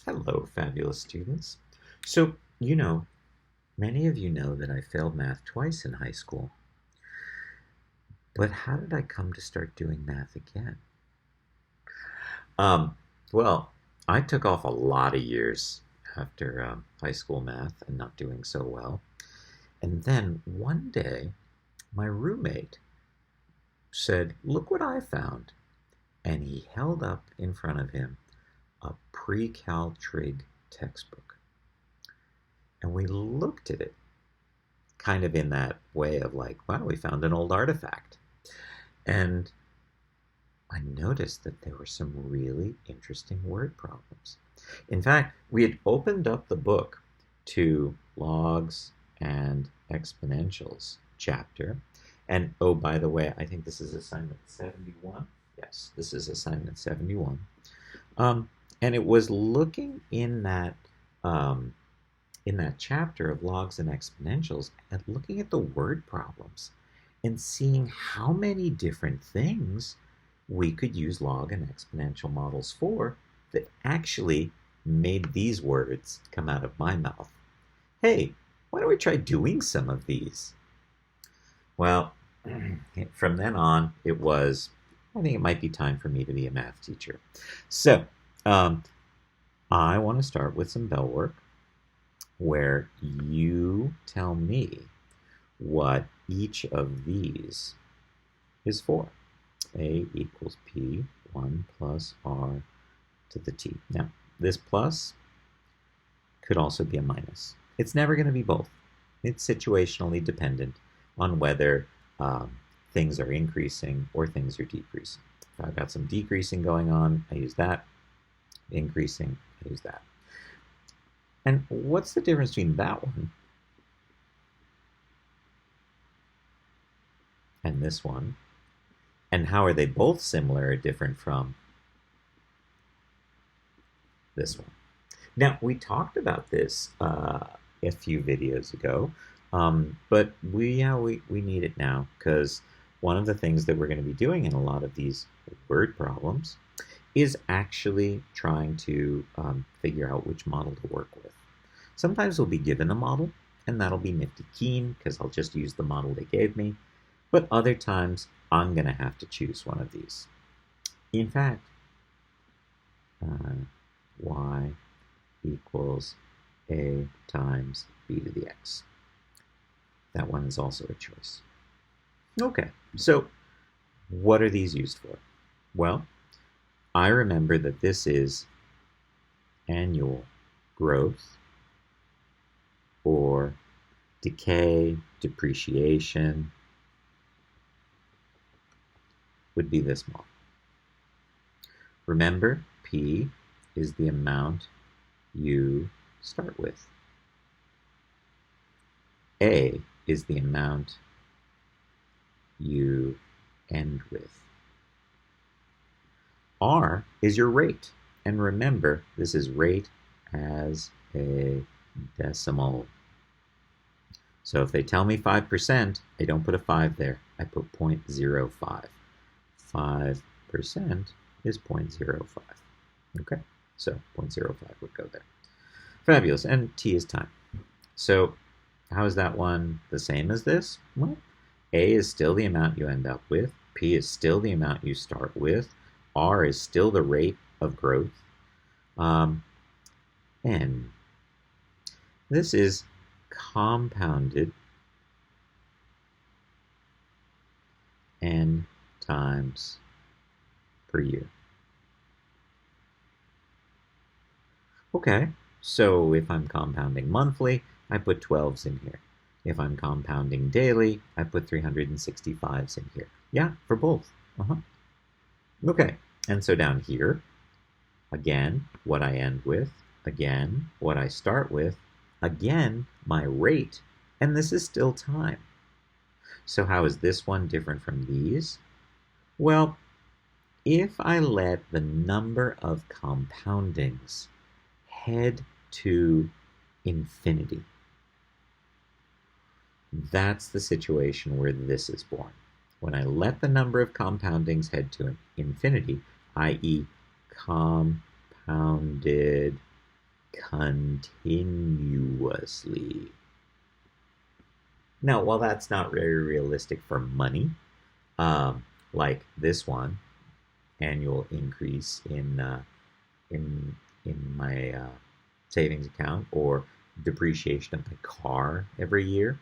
Hello, fabulous students. So, many of you know that I failed math twice in high school. But how did I come to start doing math again? Um, well, I took off a lot of years after high school math and not doing so well. And then one day, my roommate said, "Look what I found." And he held up in front of him a pre-cal trig textbook. And we looked at it kind of in that way of like, wow, we found an old artifact. And I noticed that there were some really interesting word problems. In fact, we had opened up the book to logs and exponentials chapter. And oh, by the way, I think this is assignment 71. Yes, this is assignment 71. Um, and it was looking um, in that chapter of logs and exponentials and looking at the word problems and seeing how many different things we could use log and exponential models for that actually made these words come out of my mouth. Hey, why don't we try doing some of these? Well, from then on, I think it might be time for me to be a math teacher. So, um, I want to start with some bell work where you tell me what each of these is for. A equals P, 1 plus R to the T. Now, this plus could also be a minus. It's never going to be both. It's situationally dependent on whether things are increasing or things are decreasing. If I've got some decreasing going on, I use that. Increasing, I use that. And what's the difference between that one and this one? And how are they both similar or different from this one? Now, we talked about this a few videos ago, but we need it now because one of the things that we're going to be doing in a lot of these word problems is actually trying to figure out which model to work with. Sometimes we'll be given a model, and that'll be nifty keen because I'll just use the model they gave me. But other times, I'm going to have to choose one of these. In fact, y equals a times b to the x. That one is also a choice. Okay, so what are these used for? Well, I remember that this is annual growth or decay, depreciation would be this model. Remember, P is the amount you start with. A is the amount you end with. R is your rate. And remember, this is rate as a decimal. So if they tell me 5%, I don't put a 5 there. I put 0.05. 5% is 0.05. Okay, so 0.05 would go there. Fabulous, and t is time. So how is that one the same as this? Well, A is still the amount you end up with. P is still the amount you start with. R is still the rate of growth. N. This is compounded n times per year. Okay, so if I'm compounding monthly, I put 12s in here. If I'm compounding daily, I put 365s in here. Yeah, for both. Okay, and so down here, again, what I end with, again, what I start with, again, my rate, and this is still time. So how is this one different from these? Well, if I let the number of compoundings head to infinity, that's the situation where this is born. When I let the number of compoundings head to infinity, i.e. compounded continuously. Now, while that's not very realistic for money, like this one, annual increase in in my savings account, or depreciation of my car every year.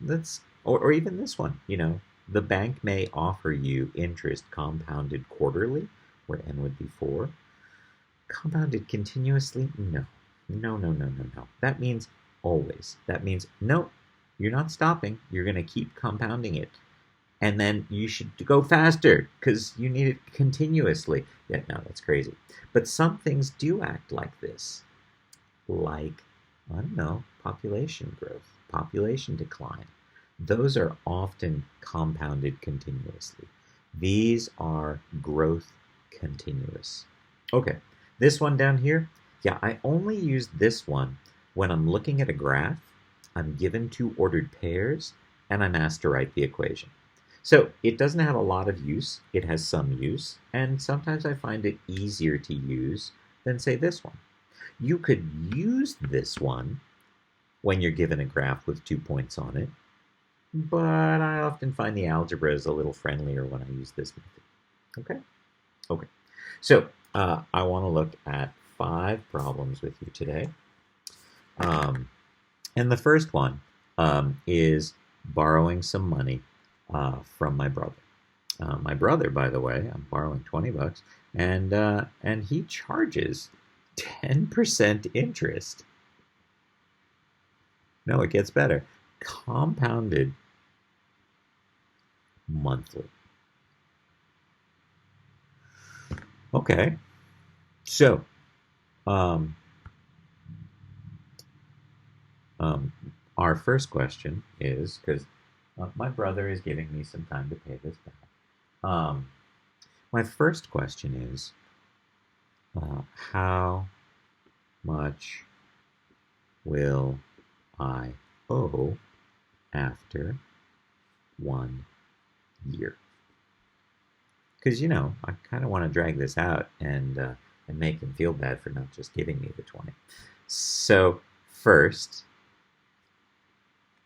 That's or even this one. The bank may offer you interest compounded quarterly, where n would be 4. Compounded continuously? No. No, no, no, no, no. That means always. That means no, you're not stopping. You're going to keep compounding it. And then you should go faster because you need it continuously. Yeah, no, that's crazy. But some things do act like this, like, I don't know, population growth, population decline. Those are often compounded continuously. These are growth continuous. Okay, this one down here, yeah, I only use this one when I'm looking at a graph, I'm given 2 ordered pairs, and I'm asked to write the equation. So it doesn't have a lot of use. It has some use, and sometimes I find it easier to use than, say, this one. You could use this one when you're given a graph with 2 points on it, but I often find the algebra is a little friendlier when I use this method. Okay? Okay. So I want to look at 5 problems with you today. And the first one is borrowing some money from my brother. My brother, by the way, I'm borrowing $20, and he charges 10% interest. No, it gets better. Compounded monthly. Okay, so um, our first question is, because my brother is giving me some time to pay this back. My first question is, how much will I owe after 1 year? Because I kind of want to drag this out and make him feel bad for not just giving me the 20. So first,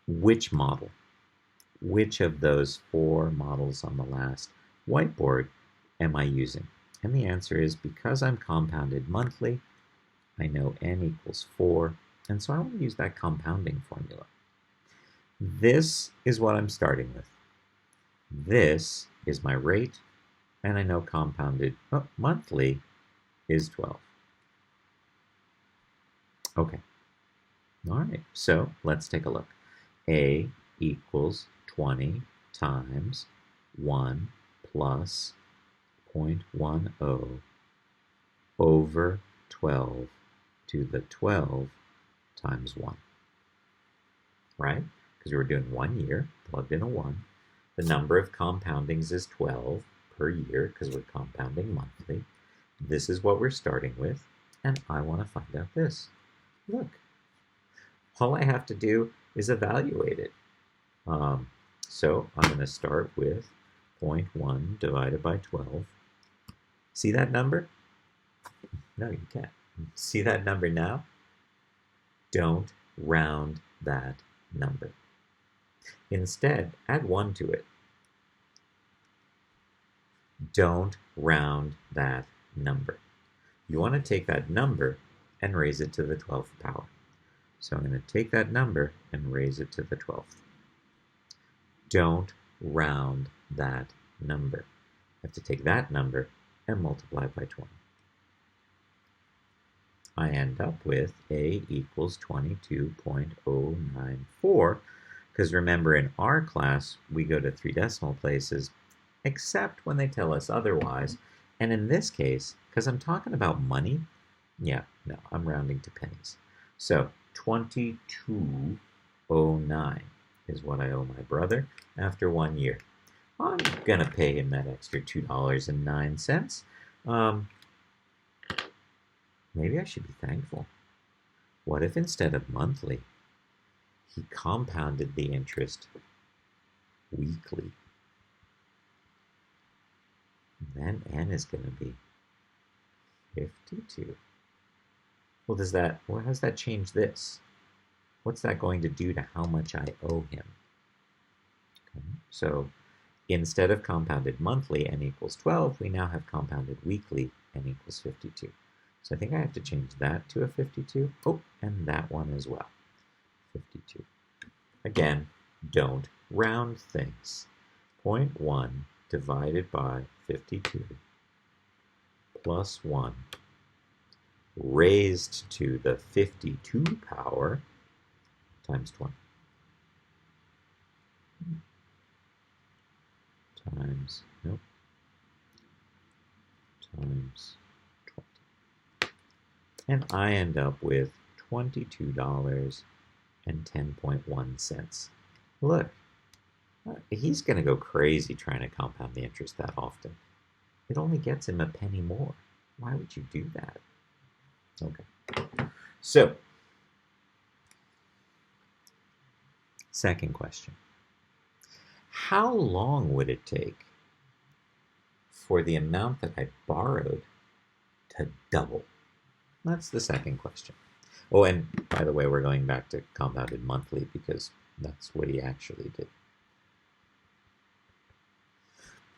which model? Which of those 4 models on the last whiteboard am I using? And the answer is, because I'm compounded monthly, I know n equals 4, and so I want to use that compounding formula. This is what I'm starting with. This is my rate, and I know compounded monthly is 12. Okay. All right, so let's take a look. A equals 20 times 1 plus 0.10 over 12 to the 12 times 1, right? Because we were doing 1 year, plugged in a 1. The number of compoundings is 12 per year because we're compounding monthly. This is what we're starting with, and I want to find out this. Look, all I have to do is evaluate it. So I'm going to start with 0.1 divided by 12. See that number? No, you can't. See that number now? Don't round that number. Instead, add 1 to it. Don't round that number. You want to take that number and raise it to the 12th power. So I'm going to take that number and raise it to the 12th. Don't round that number. I have to take that number and multiply by 20. I end up with A equals 22.094, because remember, in our class, we go to 3 decimal places, except when they tell us otherwise. And in this case, because I'm talking about money, yeah, no, I'm rounding to pennies. So 22.09 is what I owe my brother after 1 year. I'm going to pay him that extra $2.09. Maybe I should be thankful. What if instead of monthly, he compounded the interest weekly? Then n is going to be 52. Well, how does that change this? What's that going to do to how much I owe him? Okay. So instead of compounded monthly n equals 12, we now have compounded weekly n equals 52. So I think I have to change that to a 52. Oh, and that one as well, 52. Again, don't round things. 0.1 divided by 52 plus 1 raised to the 52 power times 20 times, nope, times 20. And I end up with $22.10.1. Look, he's going to go crazy trying to compound the interest that often. It only gets him a penny more. Why would you do that? Okay. So, second question. How long would it take for the amount that I borrowed to double? That's the second question. Oh, and by the way, we're going back to compounded monthly because that's what he actually did.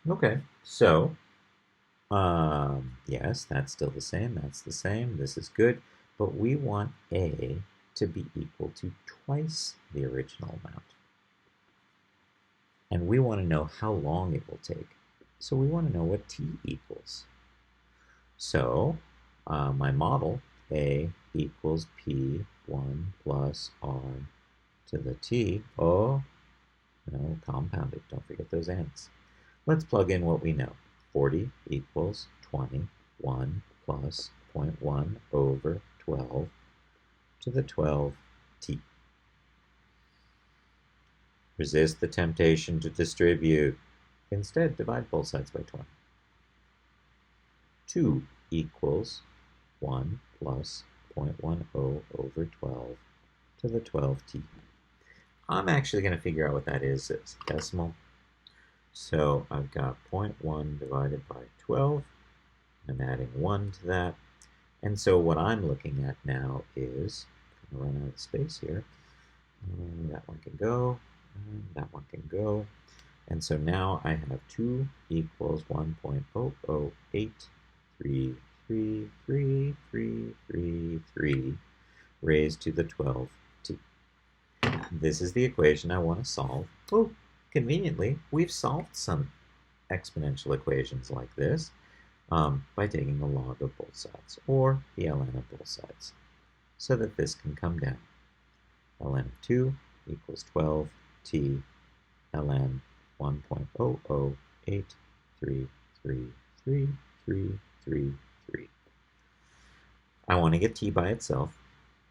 Okay, so yes, that's still the same. That's the same. This is good. But we want A to be equal to twice the original amount. And we want to know how long it will take. So we want to know what T equals. So my model, A equals P1 plus R to the T. Oh, no, compounded. Don't forget those n's. Let's plug in what we know. 40 equals 21 plus 0.1 over 12 to the 12t. Resist the temptation to distribute. Instead, divide both sides by 20. 2 equals 1 plus 0.10 over 12 to the 12t. I'm actually going to figure out what that is as decimal. So I've got 0.1 divided by 12. I'm adding 1 to that. And so what I'm looking at now is, I'm going to run out of space here. That one can go, and that one can go. And so now I have 2 equals 1.008333333 raised to the 12t. This is the equation I want to solve. Oh, conveniently, we've solved some exponential equations like this by taking the log of both sides, or the ln of both sides, so that this can come down. ln of 2 equals 12t ln 1.008333333. I want to get t by itself,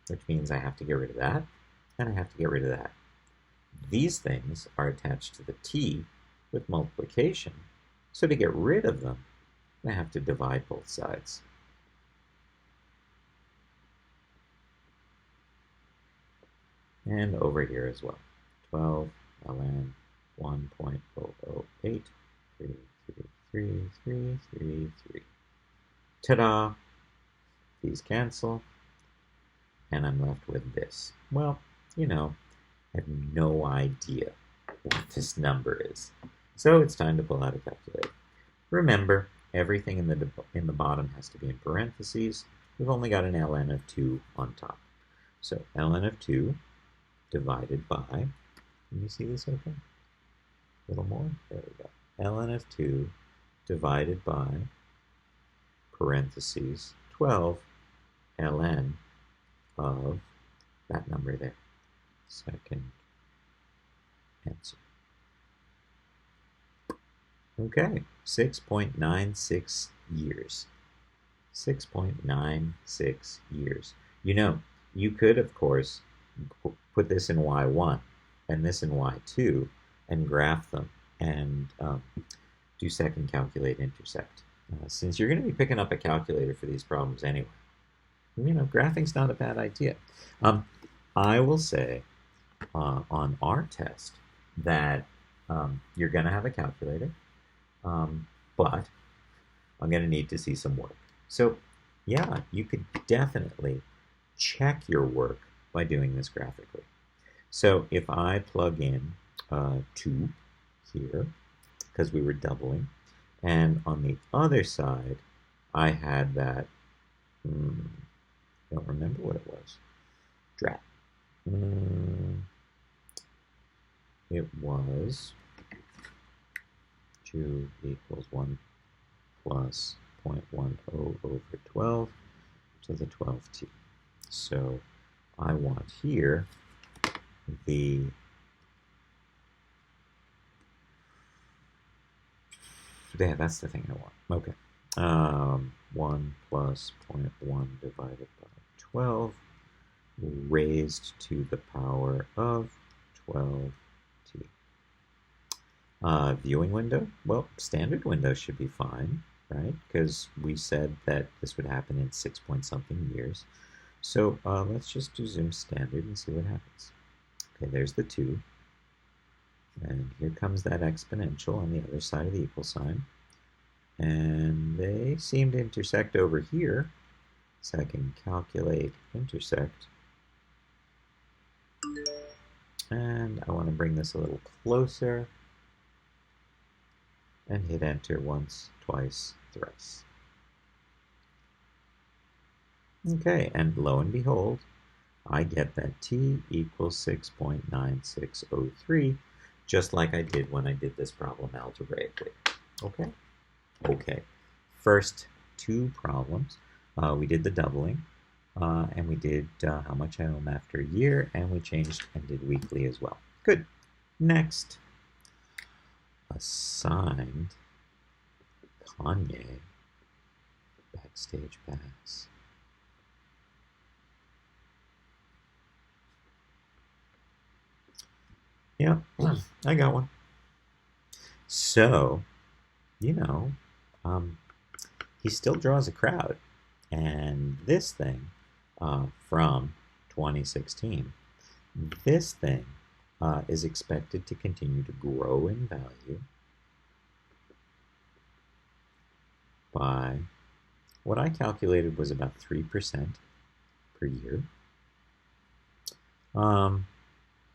which means I have to get rid of that, and I have to get rid of that. These things are attached to the t with multiplication, so to get rid of them, I have to divide both sides. And over here as well. 12 ln 1.008333333. Ta-da! These cancel, and I'm left with this. Well, you know, I have no idea what this number is. So it's time to pull out a calculator. Remember, everything in the bottom has to be in parentheses. We've only got an ln of 2 on top. So ln of 2 divided by, can you see this okay? A little more? There we go. ln of 2 divided by parentheses 12 ln of that number there. Second answer. Okay, 6.96 years. 6.96 years. You know, you could, of course, put this in y1 and this in y2 and graph them and do second calculate intersect. Since you're going to be picking up a calculator for these problems anyway, you know, graphing's not a bad idea. I will say on our test that you're going to have a calculator, but I'm going to need to see some work. So yeah, you could definitely check your work by doing this graphically. So if I plug in 2 here, because we were doubling, and on the other side, I had that, I don't remember what it was, drat. It was 2 equals 1 plus 0.10 over 12 to the 12t. So I want here the that's the thing I want. Okay. 1 plus 0.1 divided by 12 raised to the power of 12t. Viewing window? Well, standard window should be fine, right? Because we said that this would happen in 6 point something years. So let's just do zoom standard and see what happens. Okay, there's the 2. And here comes that exponential on the other side of the equal sign. And they seem to intersect over here. So I can calculate intersect. And I want to bring this a little closer. And hit enter once, twice, thrice. Okay, and lo and behold, I get that t equals 6.9603, just like I did when I did this problem algebraically. Okay? Okay. First 2 problems, we did the doubling, and we did how much I owe after a year, and we changed and did weekly as well. Good. Next. Assigned Kanye backstage pass. Yeah, I got one. So, you know, he still draws a crowd. And this thing from 2016, this thing is expected to continue to grow in value by what I calculated was about 3% per year.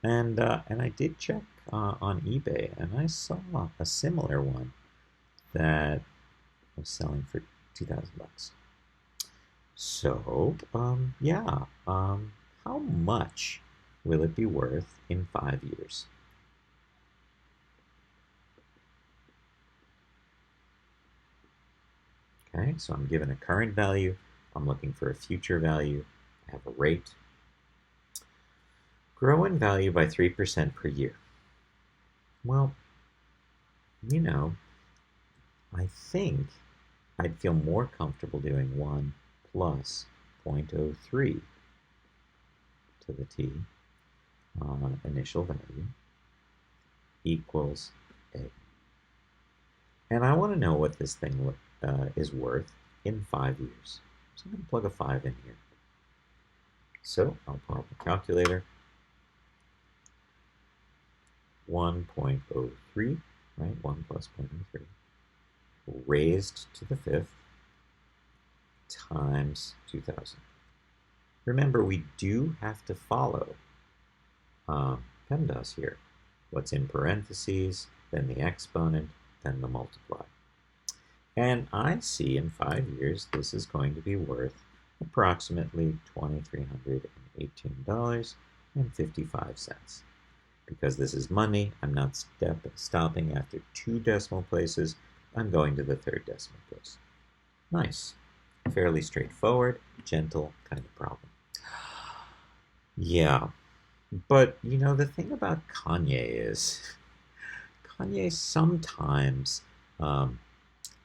And I did check on eBay, and I saw a similar one that was selling for $2,000. So, yeah, how much will it be worth in 5 years? Okay, so I'm given a current value. I'm looking for a future value. I have a rate. Grow in value by 3% per year. Well, you know, I think I'd feel more comfortable doing 1 plus 0.03 to the t initial value equals a. And I want to know what this thing is worth in 5 years. So I'm going to plug a 5 in here. So I'll pull up a calculator. 1.03, right? 1 plus 0.03 raised to the 5th times 2,000. Remember, we do have to follow PEMDAS here. What's in parentheses, then the exponent, then the multiply. And I see in 5 years this is going to be worth approximately $2,318.55. Because this is money, I'm not stopping after 2 decimal places. I'm going to the 3rd decimal place. Nice. Fairly straightforward, gentle kind of problem. Yeah. But, you know, the thing about Kanye is Kanye sometimes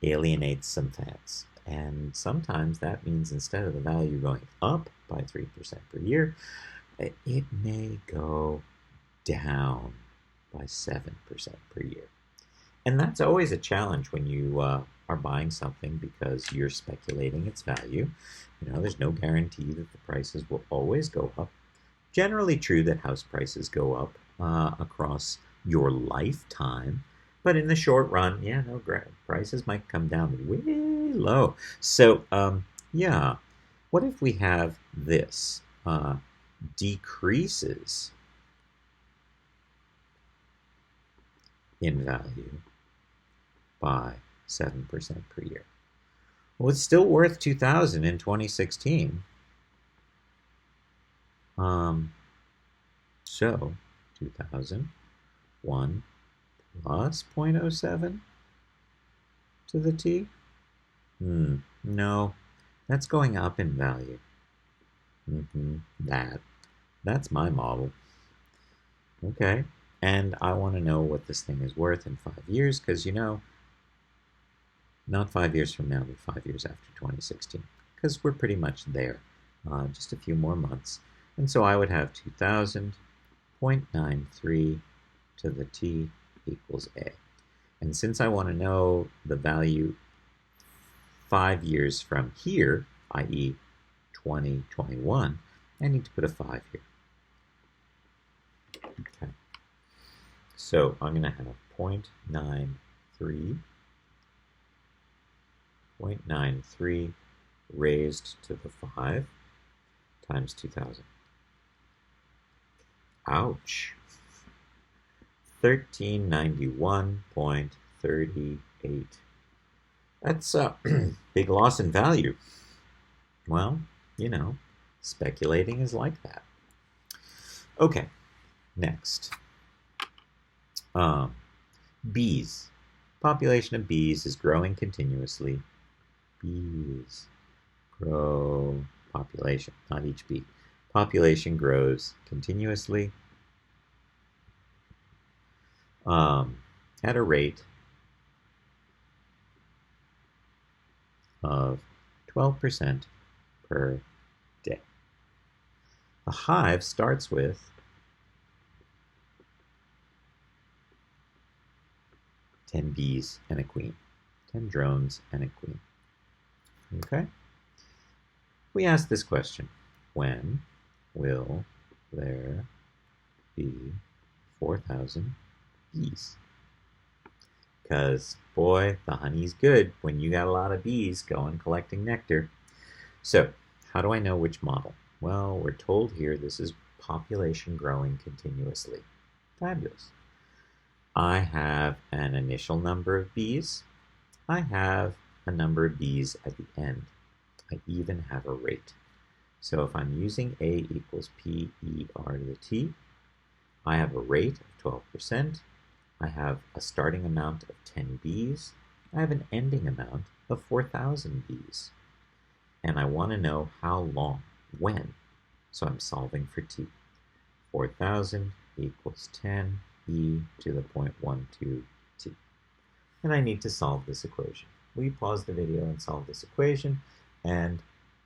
alienates some fans. And sometimes that means instead of the value going up by 3% per year, it may go down by 7% per year. And that's always a challenge when you are buying something because you're speculating its value. You know, there's no guarantee that the prices will always go up. Generally true that house prices go up across your lifetime, but in the short run, yeah, no, prices might come down way low. So, yeah, what if we have this? uh, decreases in value by 7% per year. Well, it's still worth 2,000 in 2016. So 2001 plus 0.07 to the t? No, that's going up in value. That's my model. Okay, and I want to know what this thing is worth in 5 years, because not 5 years from now, but 5 years after 2016, because we're pretty much there, just a few more months. And so I would have 2,000.93 to the t equals a. And since I want to know the value 5 years from here, i.e. 2021, I need to put a 5 here. Okay. So I'm going to have 0.93 raised to the 5 times 2,000. Ouch. 1391.38. That's a big loss in value. Well, speculating is like that. Okay, next. Bees. Population of bees is growing continuously. Bees grow. Population, not each bee. Population grows continuously at a rate of 12% per day. A hive starts with 10 bees and a queen, 10 drones and a queen. Okay? We ask this question: when will there be 4,000 bees? Because, boy, the honey's good when you got a lot of bees going collecting nectar. So, how do I know which model? Well, we're told here this is population growing continuously. Fabulous. I have an initial number of bees. I have a number of bees at the end. I even have a rate. So if I'm using A equals PER to the T, I have a rate of 12%. I have a starting amount of 10 bees. I have an ending amount of 4,000 bees. And I want to know how long, when. So I'm solving for T. 4,000 equals 10 e to the 0.12 t. And I need to solve this equation. We pause the video and solve this equation and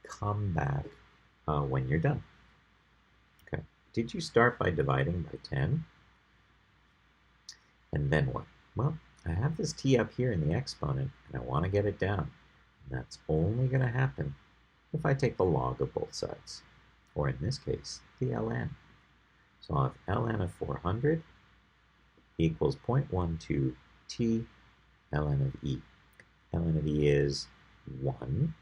come back when you're done. Okay. Did you start by dividing by 10? And then what? Well, I have this t up here in the exponent, and I want to get it down. And that's only going to happen if I take the log of both sides, or in this case, the ln. So I'll have ln of 400 equals 0.12 t ln of e. ln of e is 1.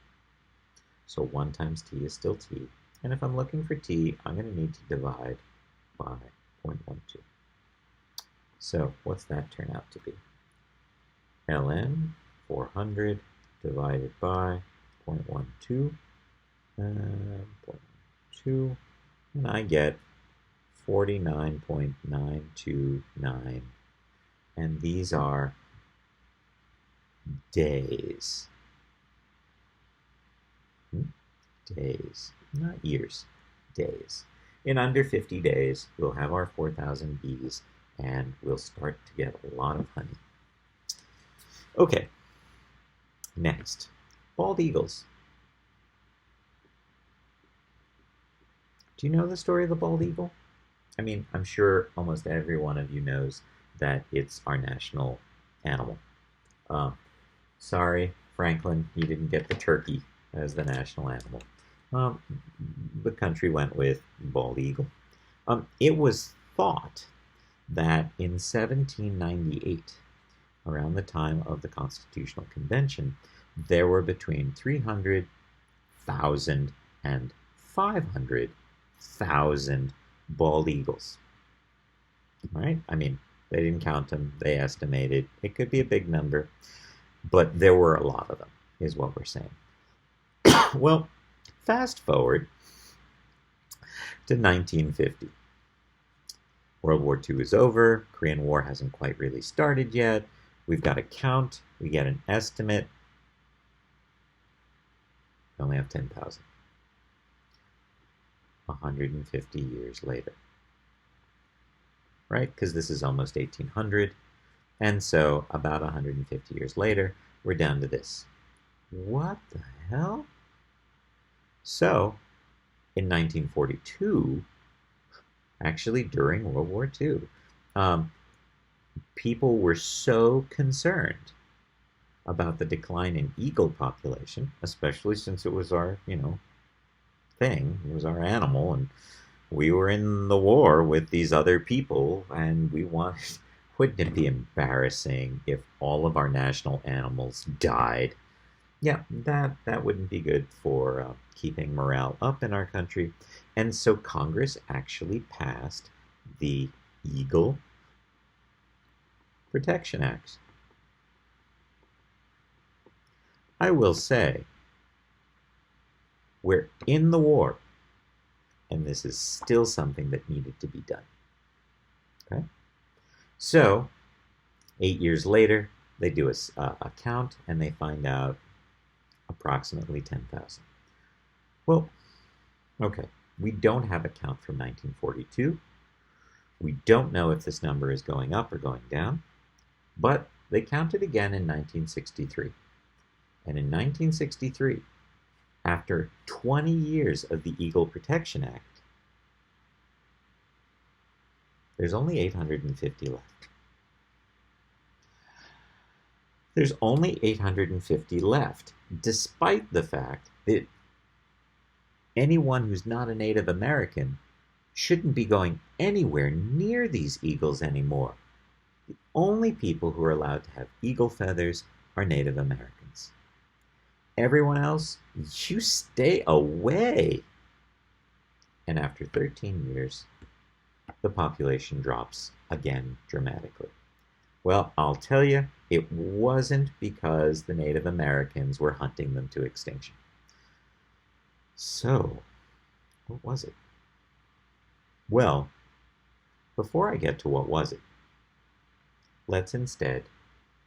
So 1 times t is still t. And if I'm looking for t, I'm going to need to divide by 0.12. So what's that turn out to be? ln 400 divided by 0.12, 0.12, and I get 49.929, and these are days. Days, not years, days. In under 50 days, we'll have our 4,000 bees, and we'll start to get a lot of honey. Okay, next, bald eagles. Do you know the story of the bald eagle? I mean, I'm sure almost every one of you knows that it's our national animal. Sorry, Franklin, you didn't get the turkey as the national animal. The country went with bald eagle. It was thought that in 1798, around the time of the Constitutional Convention, there were between 300,000 and 500,000 10,000 bald eagles. All right? I mean, they didn't count them, they estimated. It could be a big number, but there were a lot of them, is what we're saying. Well, fast forward to 1950. World War II is over. Korean War hasn't quite really started yet. We've got a count. We get an estimate. We only have 10,000. 150 years later. Right? Because this is almost 1800. And so about 150 years later, we're down to this. What the hell? So, in 1942, actually during World War II, people were so concerned about the decline in eagle population, especially since it was our, thing, it was our animal, and we were in the war with these other people, and we wanted, wouldn't it be embarrassing if all of our national animals died? Yeah, that wouldn't be good for keeping morale up in our country. And so Congress actually passed the Eagle Protection Act. I will say, we're in the war, and this is still something that needed to be done. Okay? So, 8 years later, they do a count, and they find out approximately 10,000. Well, okay, we don't have a count from 1942. We don't know if this number is going up or going down, but they counted again in 1963. And in 1963, after 20 years of the Eagle Protection Act, there's only 850 left. There's only 850 left, despite the fact that anyone who's not a Native American shouldn't be going anywhere near these eagles anymore. The only people who are allowed to have eagle feathers are Native Americans. Everyone else, you stay away. And after 13 years, the population drops again dramatically. Well, I'll tell you, it wasn't because the Native Americans were hunting them to extinction. So, what was it? Well, before I get to what was it, let's instead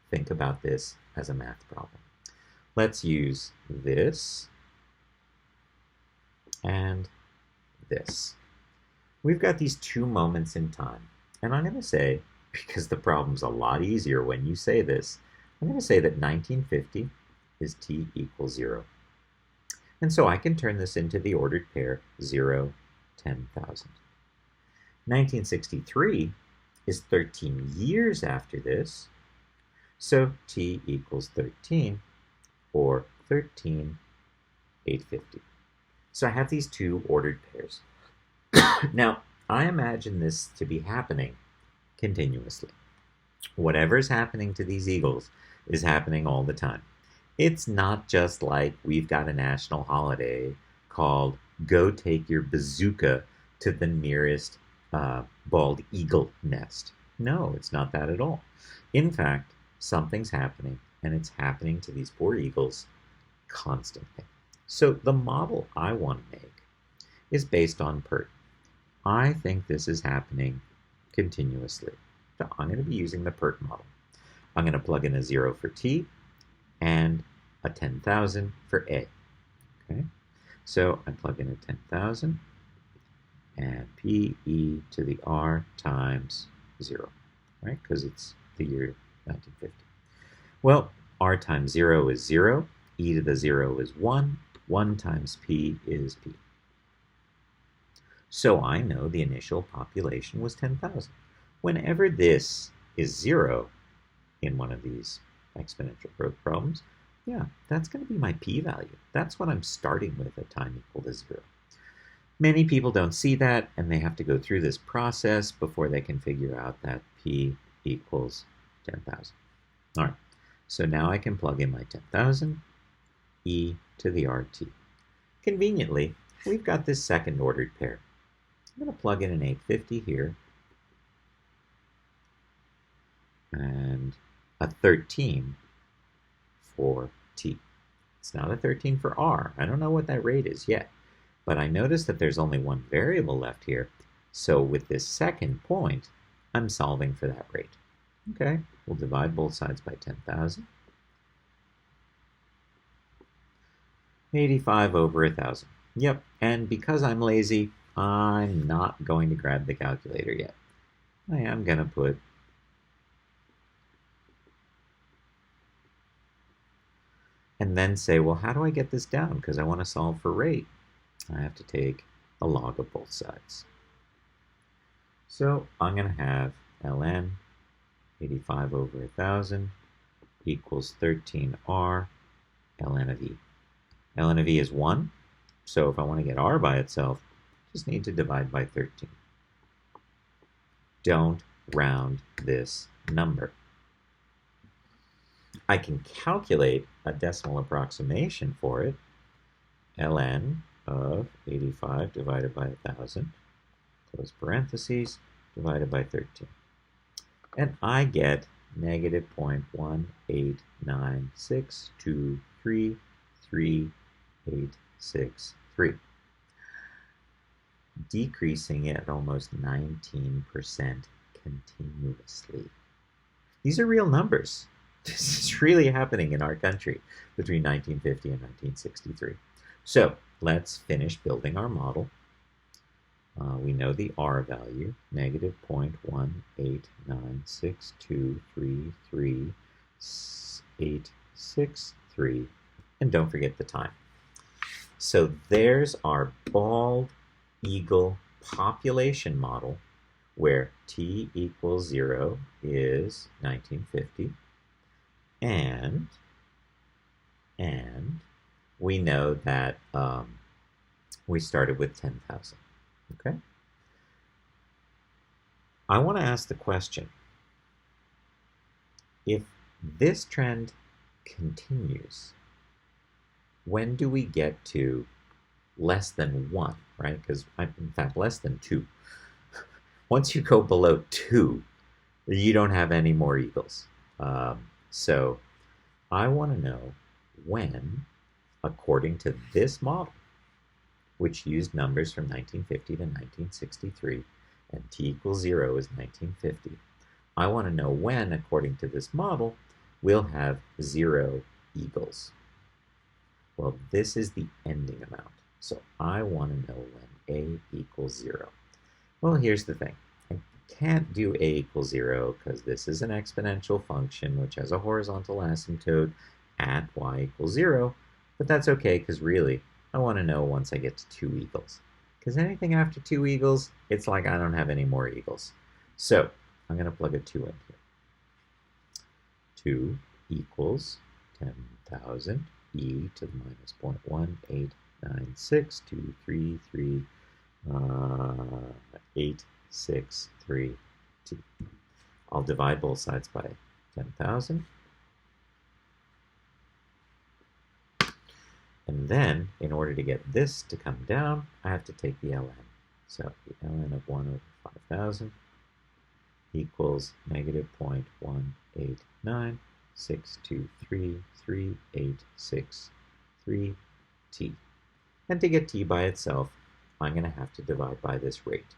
think about this as a math problem. Let's use this and this. We've got these two moments in time, and I'm going to say, because the problem's a lot easier when you say this, I'm going to say that 1950 is t equals 0. And so I can turn this into the ordered pair 0, 10,000. 1963 is 13 years after this, so t equals 13, or 13, 850. So I have these two ordered pairs. Now, I imagine this to be happening continuously. Whatever's happening to these eagles is happening all the time. It's not just like we've got a national holiday called Go Take Your Bazooka to the nearest bald eagle nest. No, it's not that at all. In fact, something's happening, and it's happening to these poor eagles constantly. So the model I want to make is based on PERT. I think this is happening continuously. So I'm going to be using the PERT model. I'm going to plug in a 0 for T and a 10,000 for A. Okay, so I plug in a 10,000 and P e to the R times 0, right? Because it's the year 1950. Well, R times 0 is 0, e to the 0 is 1, 1 times P is P. So I know the initial population was 10,000. Whenever this is 0 in one of these exponential growth problems, yeah, that's going to be my p-value. That's what I'm starting with at time equal to 0. Many people don't see that, and they have to go through this process before they can figure out that p equals 10,000. All right, so now I can plug in my 10,000, e to the RT. Conveniently, we've got this second ordered pair. I'm going to plug in an 850 here and a 13 for t. It's not a 13 for r. I don't know what that rate is yet, but I notice that there's only one variable left here. So with this second point, I'm solving for that rate. Okay, we'll divide both sides by 10,000. 85 over 1,000. Yep, and because I'm lazy, I'm not going to grab the calculator yet. I am going to put and then say, well, how do I get this down? Because I want to solve for rate. I have to take a log of both sides. So I'm going to have ln 85 over 1,000 equals 13r ln of e. ln of e is 1, so if I want to get r by itself, just need to divide by 13. Don't round this number. I can calculate a decimal approximation for it. ln of 85 divided by 1,000, close parentheses, divided by 13. And I get negative 0.18962333863, decreasing at almost 19% continuously. These are real numbers. This is really happening in our country between 1950 and 1963. So let's finish building our model. We know the r value, negative 0.18962333863, and don't forget the time. So there's our bald eagle population model where t equals 0 is 1950, and we know that we started with 10,000. Okay? I want to ask the question, if this trend continues, when do we get to less than 1, right? Because, in fact, less than 2. Once you go below 2, you don't have any more eagles. So I want to know when, according to this model, which used numbers from 1950 to 1963, and t equals 0 is 1950. I want to know when, according to this model, we'll have 0 eagles. Well, this is the ending amount, so I want to know when a equals 0. Well, here's the thing. I can't do a equals 0 because this is an exponential function which has a horizontal asymptote at y equals 0, but that's okay because really, I want to know once I get to 2 eagles. Because anything after 2 eagles, it's like I don't have any more eagles. So I'm going to plug a 2 in here. 2 equals 10,000 e to the minus 0.18962333863 t. I'll divide both sides by 10,000. And then, in order to get this to come down, I have to take the ln. So the ln of 1 over 5,000 equals negative 0.18962333863 t. And to get t by itself, I'm going to have to divide by this rate.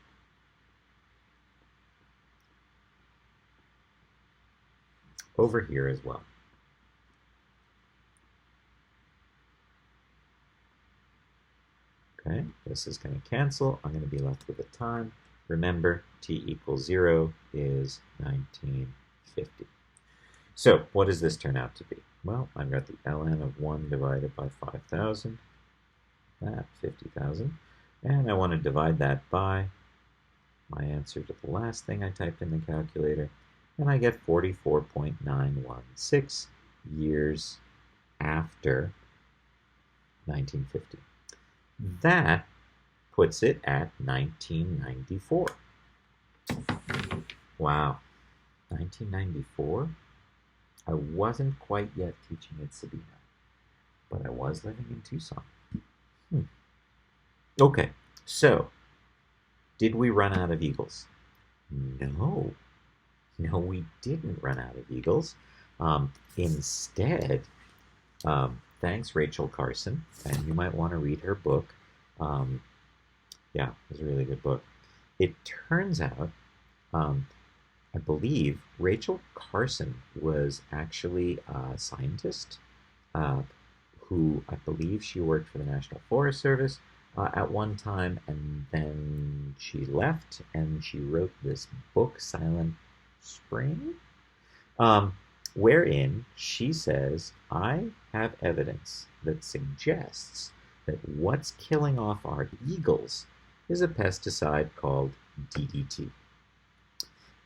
Over here as well. Okay, this is going to cancel. I'm going to be left with a time. Remember, t equals 0 is 1950. So what does this turn out to be? Well, I've got the ln of 1 divided by 5,000, that 50,000, and I want to divide that by my answer to the last thing I typed in the calculator, and I get 44.916 years after 1950. That puts it at 1994. Wow, 1994? I wasn't quite yet teaching at Sabina, but I was living in Tucson. Okay, so Did we run out of eagles? No. No, we didn't run out of eagles. Instead, thanks, Rachel Carson, and you might want to read her book. Um, yeah, it's a really good book. It turns out, I believe Rachel Carson was actually a scientist uh, who I believe she worked for the National Forest Service at one time, and then she left and she wrote this book, Silent Spring, um, wherein she says, I have evidence that suggests that what's killing off our eagles is a pesticide called DDT.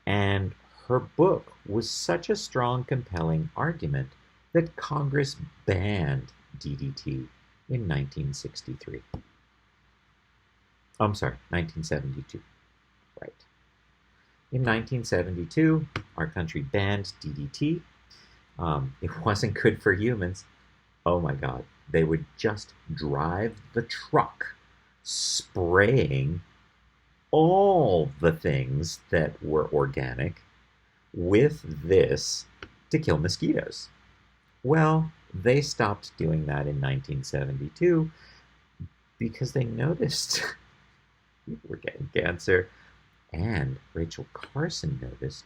And her book was such a strong, compelling argument that Congress banned DDT in 1963. I'm sorry, 1972. Right. In 1972, our country banned DDT. It wasn't good for humans. Oh my God. They would just drive the truck spraying all the things that were organic with this to kill mosquitoes. Well, they stopped doing that in 1972 because they noticed people were getting cancer. And Rachel Carson noticed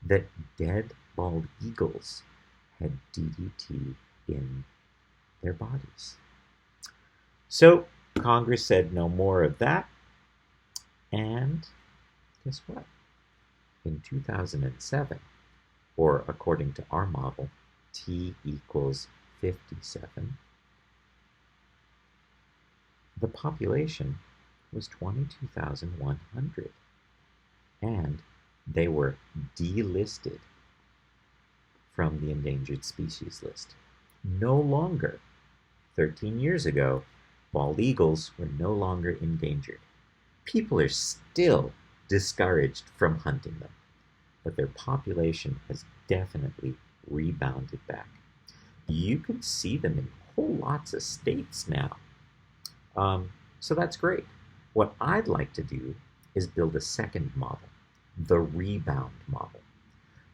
that dead bald eagles had DDT in their bodies. So Congress said no more of that. And guess what? In 2007, or according to our model, T equals 57, the population was 22,100. And they were delisted from the endangered species list. No longer, 13 years ago, bald eagles were no longer endangered. People are still discouraged from hunting them, but their population has definitely rebounded back. You can see them in whole lots of states now. So that's great. What I'd like to do is build a second model, the rebound model.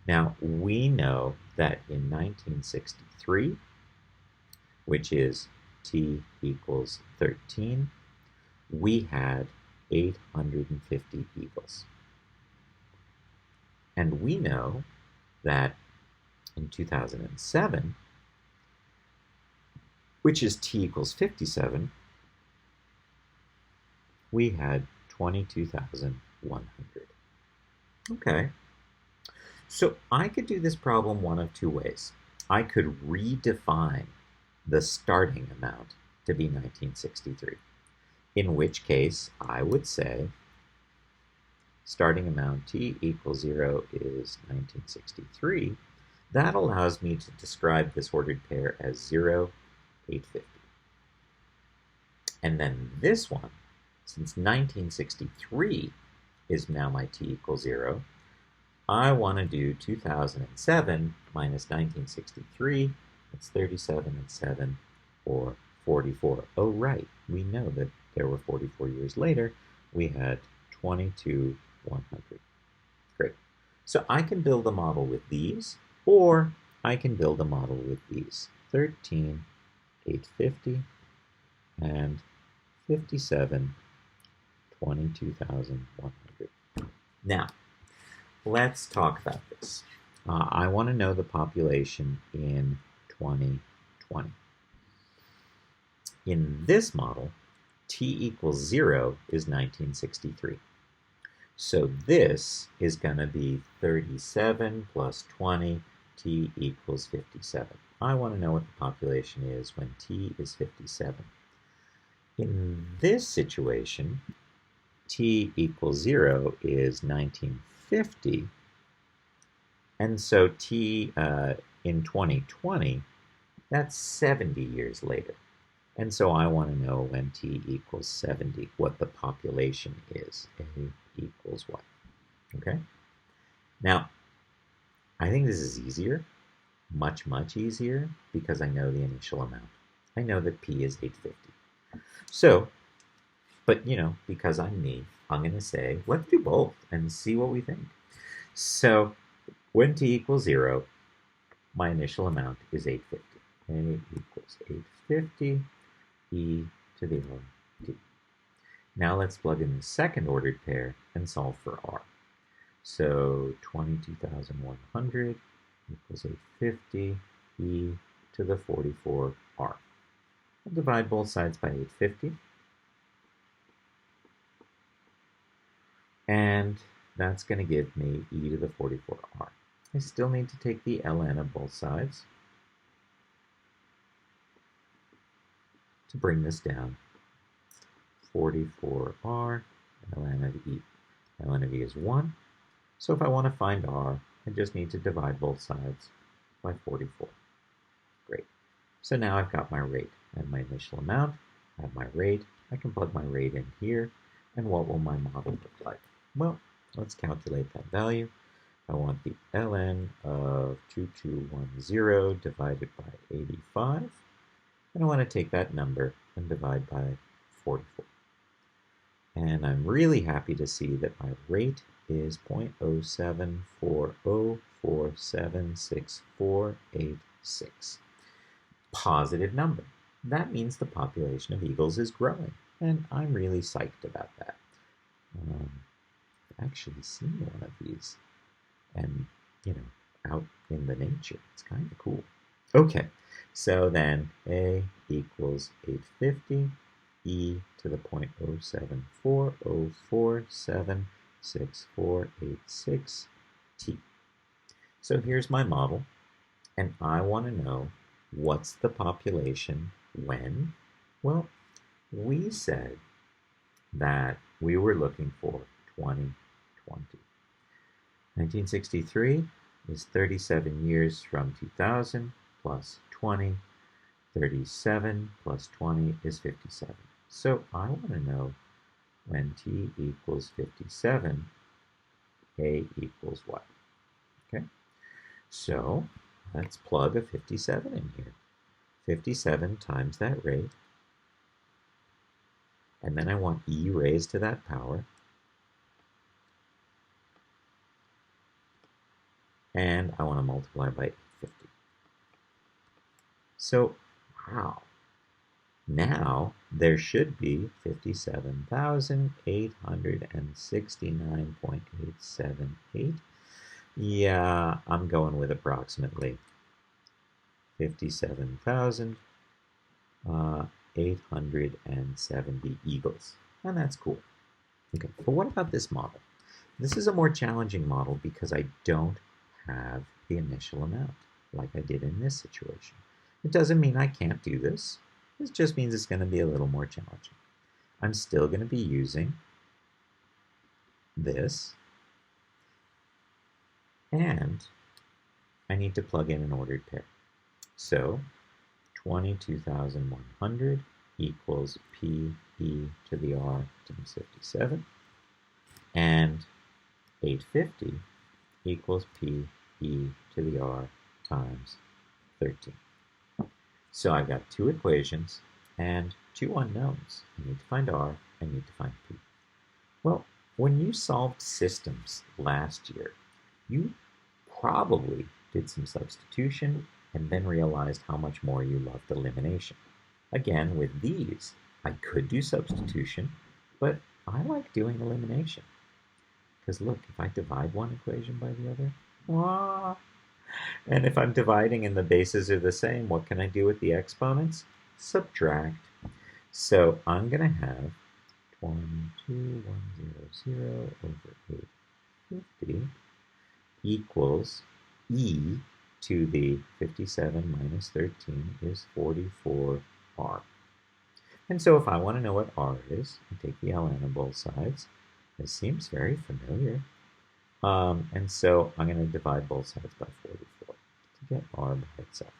Now, we know that in 1963, which is T equals 13, we had 850 eagles. And we know that in 2007, which is T equals 57, we had 22,100. Okay. So I could do this problem one of two ways. I could redefine the starting amount to be 1963, in which case I would say starting amount T equals 0 is 1963. That allows me to describe this ordered pair as 0, 850. And then this one, since 1963 is now my T equals 0, I want to do 2007 minus 1963. That's 37 and 7, or 44. Oh, right. We know that there were 44 years later. We had 22,100. Great. So I can build a model with these, or I can build a model with these. 13, 850, and 57, 22,100. Now, let's talk about this. I want to know the population in 2020. In this model, T equals 0 is 1963. So this is going to be 37 plus 20, T equals 57. I want to know what the population is when T is 57. In this situation, T equals 0 is 1950, and so T in 2020, that's 70 years later. And so I want to know when T equals 70, what the population is. A equals what? Okay? Now, I think this is easier, much, much easier, because I know the initial amount. I know that P is 850. So But, because I'm me, I'm going to say, let's do both and see what we think. So when t equals 0, my initial amount is 850. A equals 850 e to the r t. Now let's plug in the second ordered pair and solve for r. So 22,100 equals 850 e to the 44 r. I'll divide both sides by 850. And that's going to give me e to the 44r. I still need to take the ln of both sides to bring this down. 44r, ln of e. ln of e is 1. So if I want to find r, I just need to divide both sides by 44. Great. So now I've got my rate. I have my initial amount, I have my rate. I can plug my rate in here. And what will my model look like? Well, let's calculate that value. I want the ln of 2210 divided by 85. And I want to take that number and divide by 44. And I'm really happy to see that my rate is 0.0740476486. Positive number. That means the population of eagles is growing. And I'm really psyched about that. I've actually seen one of these and, out in the nature. It's kind of cool. Okay, so then A equals 850 e to the 0.074047646 t. So here's my model, and I want to know what's the population when? Well, we said that we were looking for 2020. 1963 is 37 years from 2000 plus 20. 37 plus 20 is 57. So I want to know when t equals 57, a equals what? Okay, so let's plug a 57 in here. 57 times that rate. And then I want e raised to that power. And I want to multiply by 850. So, wow. Now, there should be 57,869.878. Yeah, I'm going with approximately 57,870 eagles. And that's cool. Okay, but what about this model? This is a more challenging model because I don't have the initial amount like I did in this situation. It doesn't mean I can't do this. This just means it's going to be a little more challenging. I'm still going to be using this, and I need to plug in an ordered pair. So 22,100 equals p e to the r times 57, and 850 equals p e to the r times 13. So I've got two equations and two unknowns. I need to find r, I need to find p. Well, when you solved systems last year, you probably did some substitution and then realized how much more you loved elimination. Again, with these, I could do substitution, but I like doing elimination. Because look, if I divide one equation by the other, and if I'm dividing and the bases are the same, what can I do with the exponents? Subtract. So I'm going to have 22100 over 850 equals e to the 57 minus 13 is 44r. And so if I want to know what r is, I take the ln of both sides. This seems very familiar. And so I'm going to divide both sides by 44 to get r by itself.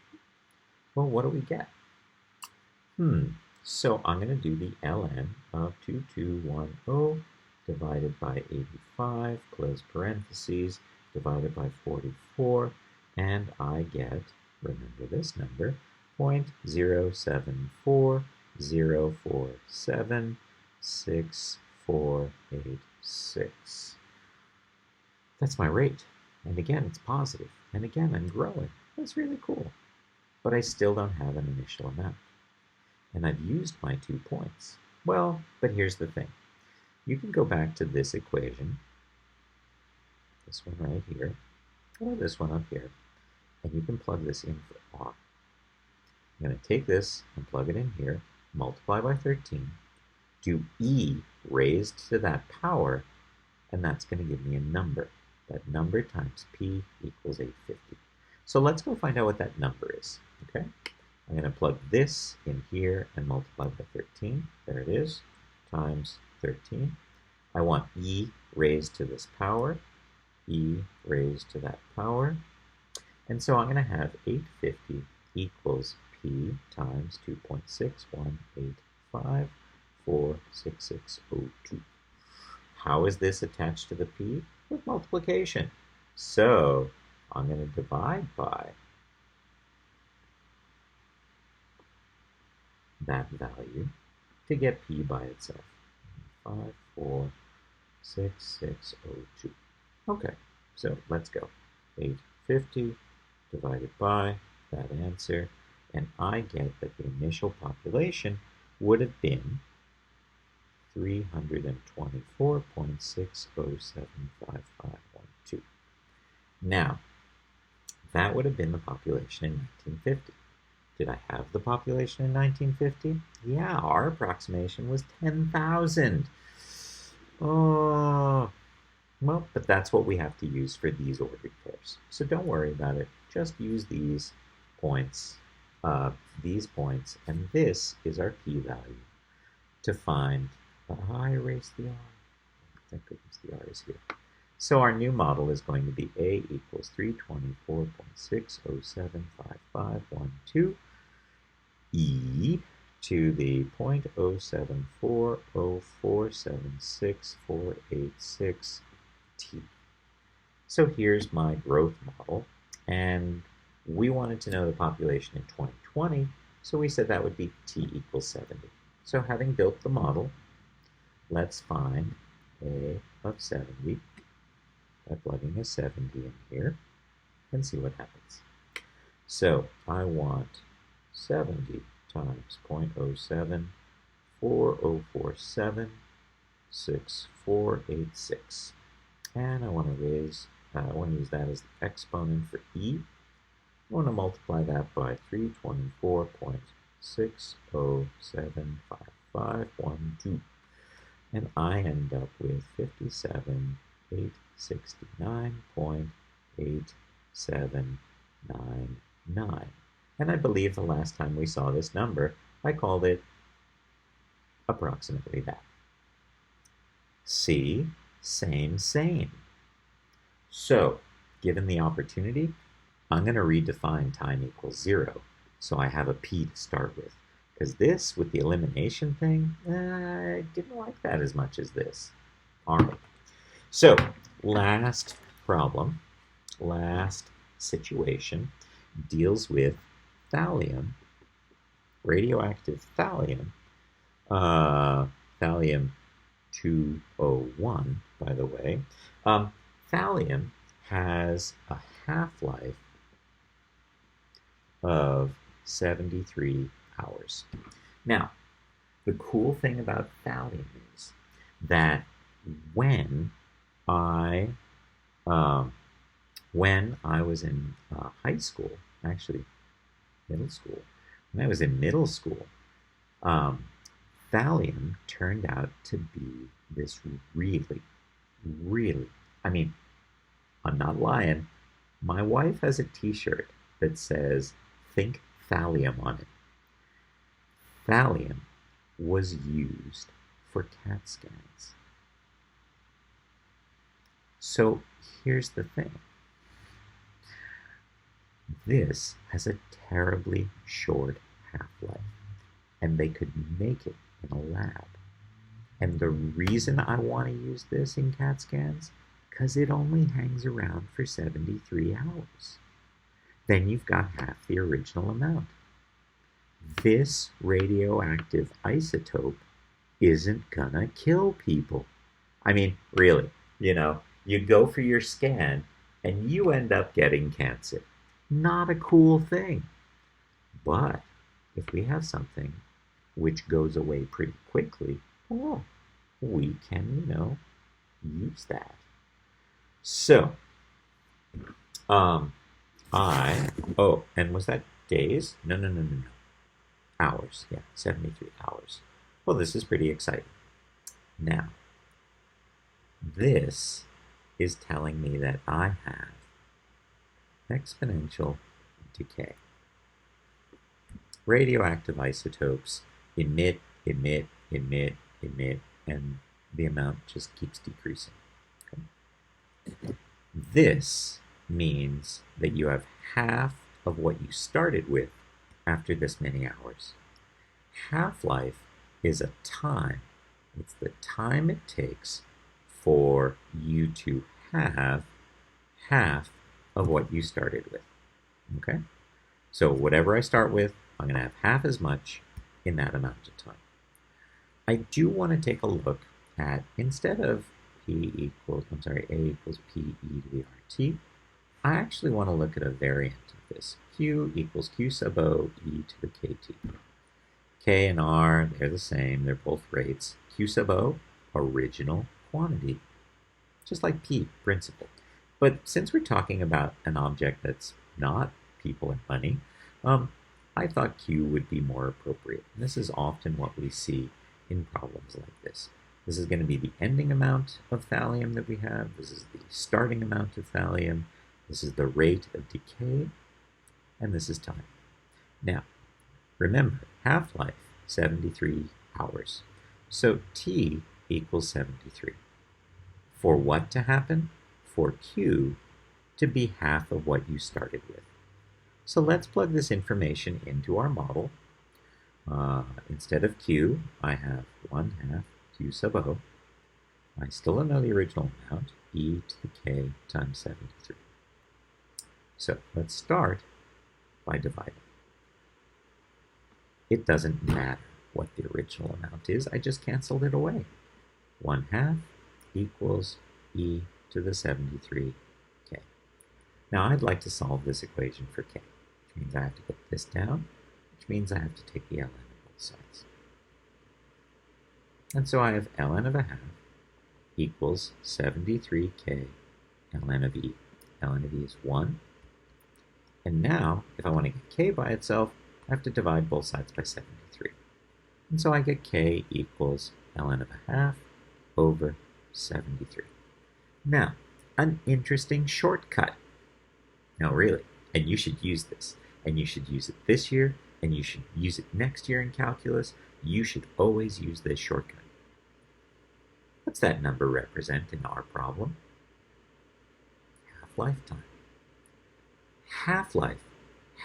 Well, what do we get? So I'm going to do the ln of 2210 divided by 85, close parentheses, divided by 44, and I get, remember this number, 0.074047 0.6486. That's my rate. And again, it's positive. And again, I'm growing. That's really cool. But I still don't have an initial amount. And I've used my 2 points. Well, but here's the thing. You can go back to this equation, this one right here, or this one up here, and you can plug this in for R. I'm going to take this and plug it in here, multiply by 13, do E raised to that power, and that's going to give me a number. That number times P equals 850. So let's go find out what that number is, okay? I'm going to plug this in here and multiply by 13. There it is, times 13. I want E raised to this power, E raised to that power. And so I'm going to have 850 equals P times 2.6185466602. How is this attached to the P? With multiplication. So I'm going to divide by that value to get P by itself. 5466602. Okay, so let's go. 850 divided by that answer, and I get that the initial population would have been 324.60755512. Now, that would have been the population in 1950. Did I have the population in 1950? Yeah, our approximation was 10,000. Oh, well, but that's what we have to use for these ordered pairs. So don't worry about it. Just use these points, and this is our p-value to find. I erased the r. Thank goodness the r is here. So our new model is going to be a equals 324.6075512 e to the 0.074047646 t. So here's my growth model, and we wanted to know the population in 2020, so we said that would be t equals 70. So having built the model, let's find a of 70 by plugging a 70 in here and see what happens. So I want 70 times 0.074047646, and I want to use that as the exponent for e. I want to multiply that by 324.6075512, and I end up with 57,869.8799. And I believe the last time we saw this number, I called it approximately that. C, same. So, given the opportunity, I'm going to redefine time equals 0, so I have a p to start with. Because this, with the elimination thing, I didn't like that as much as this. All right. So, last problem, last situation, deals with thallium, radioactive thallium, thallium 201, by the way. Thallium has a half-life of 73 hours. Now, the cool thing about thallium is that when I was in high school, actually middle school, when I was in middle school, thallium turned out to be this really, I mean, I'm not lying. My wife has a t-shirt that says, "Think thallium" on it. Thallium was used for CAT scans. So here's the thing. This has a terribly short half-life, and they could make it in a lab. And the reason I want to use this in CAT scans, because it only hangs around for 73 hours. Then you've got half the original amount. This radioactive isotope isn't gonna kill people. I mean, really, you go for your scan and you end up getting cancer. Not a cool thing. But if we have something which goes away pretty quickly, well, we can, use that. So, um, and was that days? No, no, no, no, no. Hours. Yeah, 73 hours. Well, this is pretty exciting. Now, this is telling me that I have exponential decay. Radioactive isotopes emit, emit, emit, emit, and the amount just keeps decreasing. Okay? This means that you have half of what you started with after this many hours. Half-life is a time. It's the time it takes for you to have half of what you started with. Okay? So whatever I start with, I'm going to have half as much in that amount of time. I do want to take a look at, instead of A equals P e to the RT, I actually want to look at a variant of this. Q equals Q sub O e to the KT. K and R, they're the same, they're both rates. Q sub O, original quantity. Just like P, principal. But since we're talking about an object that's not people and money, I thought Q would be more appropriate. And this is often what we see in problems like this. This is going to be the ending amount of thallium that we have. This is the starting amount of thallium. This is the rate of decay. And this is time. Now, remember, half-life, 73 hours. So T equals 73. For what to happen? For Q to be half of what you started with. So let's plug this information into our model. Instead of Q, I have 1/2 Q sub O. I still don't know the original amount, e to the k times 73. So let's start by dividing. It doesn't matter what the original amount is, I just canceled it away. 1/2 equals e to the 73k. Now I'd like to solve this equation for k, which means I have to get this down, which means I have to take the ln of both sides. And so I have ln of 1/2 equals 73k ln of e. ln of e is 1. And now, if I want to get k by itself, I have to divide both sides by 73. And so I get k equals ln of 1/2 over 73. Now, an interesting shortcut. No, really, and you should use this. And you should use it this year, and you should use it next year in calculus. You should always use this shortcut. What's that number represent in our problem? Half-life time. Half-life,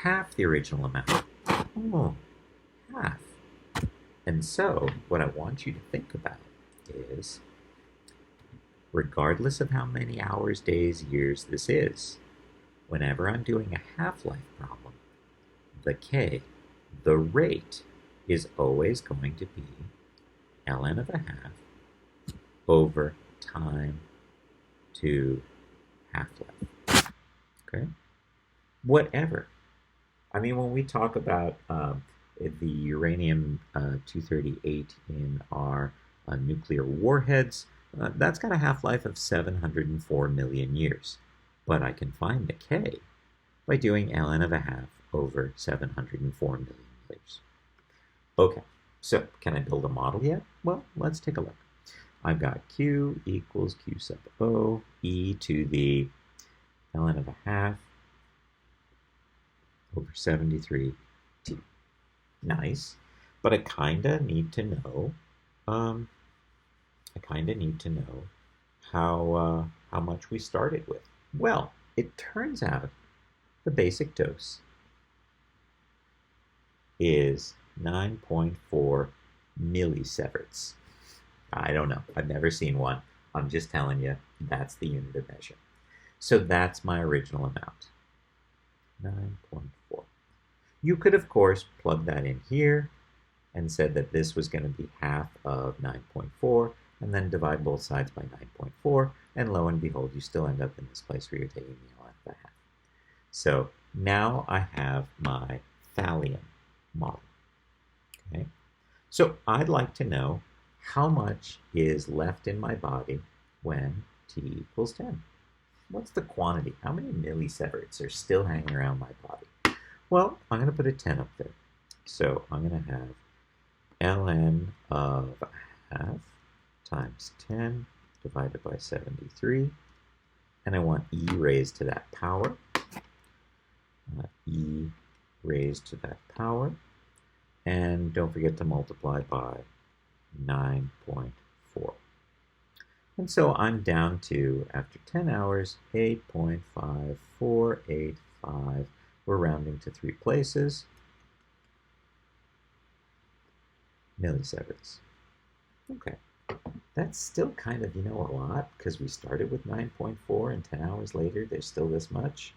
half the original amount. Oh, half. And so, what I want you to think about is, regardless of how many hours, days, years this is, whenever I'm doing a half-life problem, the k, the rate, is always going to be ln of 1/2 over time to half-life. Okay? Whatever. I mean, when we talk about the uranium-238 in our nuclear warheads, that's got a half-life of 704 million years. But I can find the k by doing ln of 1/2 over 704 million years. Okay, so can I build a model yet? Well, let's take a look. I've got Q equals Q sub O e to the ln of 1/2 over 73t. Nice, but I kind of need to know. How much we started with. Well, it turns out the basic dose is 9.4 millisieverts. I don't know. I've never seen one. I'm just telling you, that's the unit of measure. So that's my original amount, 9.4. You could, of course, plug that in here and said that this was going to be half of 9.4, and then divide both sides by 9.4, and lo and behold, you still end up in this place where you're taking the ln of a half. So now I have my thallium model. Okay? So I'd like to know how much is left in my body when t equals 10. What's the quantity? How many millisieverts are still hanging around my body? Well, I'm going to put a 10 up there. So I'm going to have ln of half times 10 divided by 73. And I want e raised to that power. E raised to that power. And don't forget to multiply by 9.4. And so I'm down to, after 10 hours, 8.5485. We're rounding to 3 places. Millisieverts. Okay. That's still kind of, a lot, because we started with 9.4 and 10 hours later, there's still this much.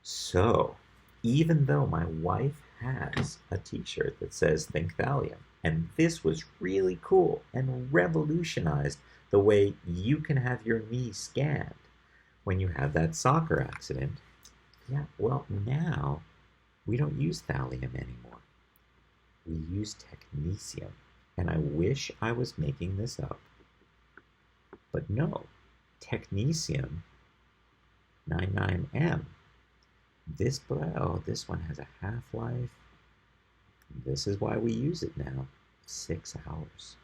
So, even though my wife has a t-shirt that says Think Thallium, and this was really cool and revolutionized the way you can have your knee scanned when you have that soccer accident. Yeah, well, now we don't use thallium anymore. We use technetium. And I wish I was making this up. But no, technetium 99M. This one has a half-life. This is why we use it now. 6 hours.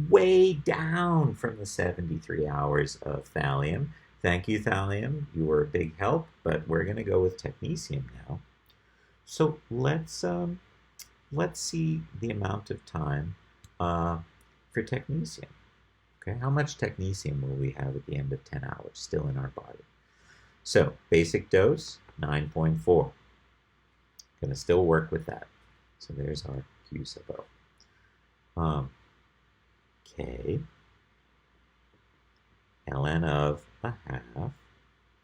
Way down from the 73 hours of thallium. Thank you, thallium. You were a big help, but we're going to go with technetium now. So let's see the amount of time for technetium. Okay, how much technetium will we have at the end of 10 hours still in our body? So basic dose, 9.4. Going to still work with that. So there's our Q sub O. K, ln of a half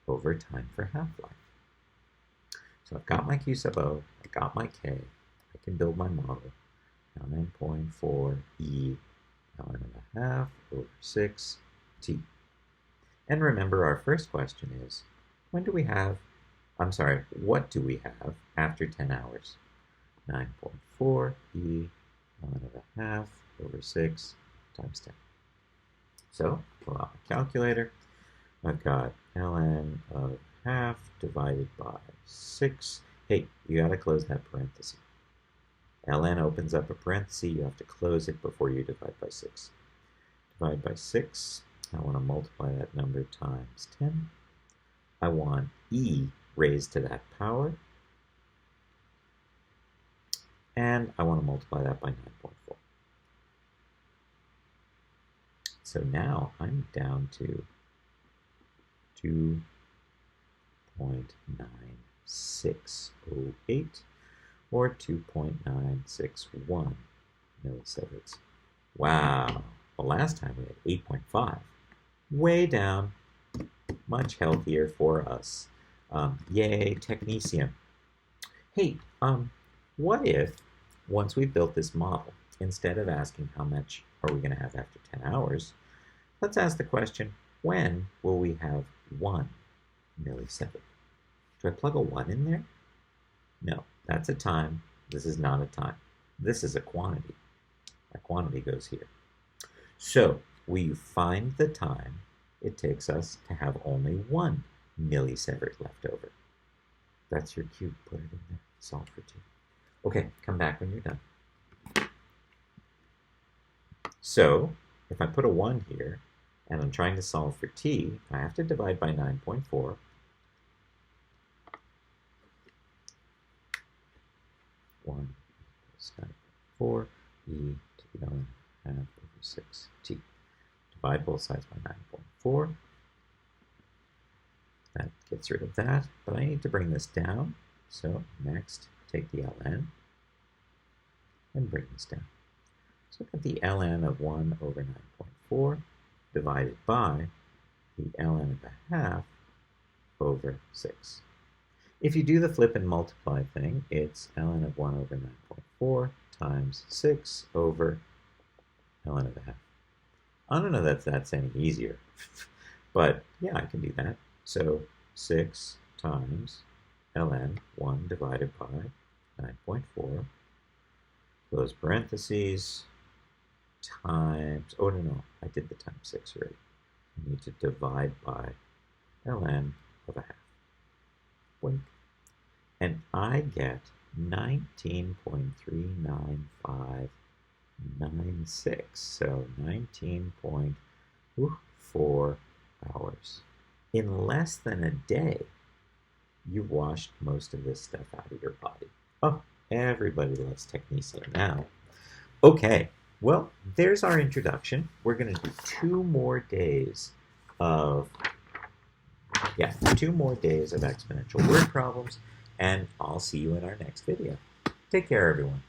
over time for half-life. So I've got my Q sub O, I've got my K, I can build my model. 9.4 E ln of a half over 6 T. And remember, our first question is, what do we have after 10 hours? 9.4 E ln of a half over 6 times 10. So, pull out my calculator. I've got ln of half divided by 6. Hey, you got to close that parenthesis. ln opens up a parenthesis. You have to close it before you divide by 6. Divide by 6. I want to multiply that number times 10. I want e raised to that power. And I want to multiply that by 9.4. So now I'm down to 2.9608 or 2.961 millisieverts. Wow. Well, last time we had 8.5. Way down. Much healthier for us. Yay, technetium. Hey, what if, once we've built this model, instead of asking how much are we going to have after 10 hours, let's ask the question, when will we have 1 millisievert? Do I plug a 1 in there? No, that's a time. This is not a time. This is a quantity. That quantity goes here. So we find the time it takes us to have only 1 millisievert left over. That's your cube. Put it in there. Solve for 2. Okay, come back when you're done. So if I put a 1 here, and I'm trying to solve for t, I have to divide by 9.4. 1 equals 9.4 e to the ln half over 6t. Divide both sides by 9.4. That gets rid of that, but I need to bring this down. So next, take the ln and bring this down. So I've got the ln of 1 over 9.4 divided by the ln of a half over 6. If you do the flip and multiply thing, it's ln of 1 over 9.4 times 6 over ln of a half. I don't know if that's any easier, but yeah, I can do that. So 6 times ln 1 divided by 9.4, close parentheses, times, oh no, I did the times 6 already. I need to divide by ln of a half. Wink. And I get 19.39596. So 19.4 hours. In less than a day, you washed most of this stuff out of your body. Oh, everybody loves technetium now. Okay, well, there's our introduction. We're going to do 2 more days of, 2 more days of exponential word problems, and I'll see you in our next video. Take care, everyone.